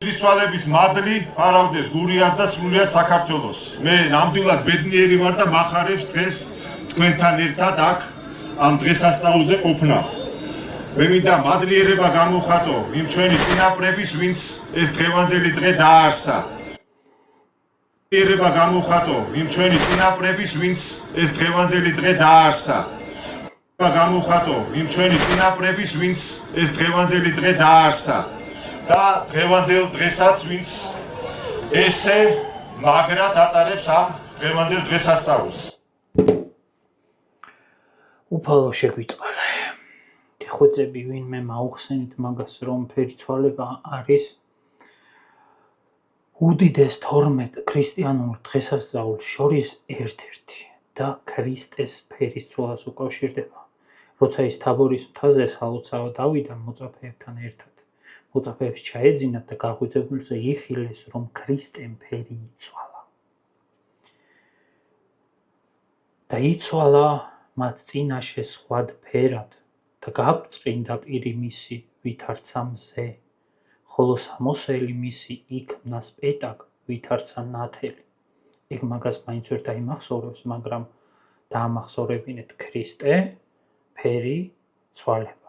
ფერისცვალების მადლი ფარავდეს გურიას და სრულიად საქართველოს. მე ნამდვილად ბედნიერი ვარ და მახარებს დღეს თქვენთან ერთად აქ ამ დღესასწაულზე ყოფნა. მე მინდა მადლიერება გამოვხატო იმ ჩვენი წინაპრების, ვინც ეს დღევანდელი დღე დაარსა. მადლიერება გამოვხატო იმ ჩვენი წინაპრების, ვინც ეს დღევანდელი დღე დაარსა. გამოვხატო იმ ჩვენი წინაპრების, ვინც ეს დღევანდელი დღე დაარსა. და დღევანდელ დღესაც, ვინც ესე მაგრად ატარებს ამ დღევანდელ დღესასწაულს. უფალო შეგვიწყალე. ხვეწები ვინმე მაუხსენით მაგას, რომ ფერიცვალება არის უდიდეს 12 ქრისტიანულ დღესასწაულს შორის ერთ-ერთი და ქრისტეს ფერისცვალას უკავშირდება. როცა ის თაბორის მთაზე სალოცავად ავიდა მოწაფეებთან ერთად, მოწაფეებს ჩაეძინათ და გაღვიძებულზე იხილეს, რომ ქრისტემ ფერი იცვალა. და იცვალა მათ წინაშე სხვად ფერად და გაბრწყინდა პირი მისი ვითარცა მზე, ხოლო სამოსელი მისი იქმნა სპეტაკ ვითარცა ნათელი. იქ მაგას მაინც ვერ დაიმახსოვრებს, მაგრამ დაამახსოვრებინეთ ქრისტე ფერი ცვალება.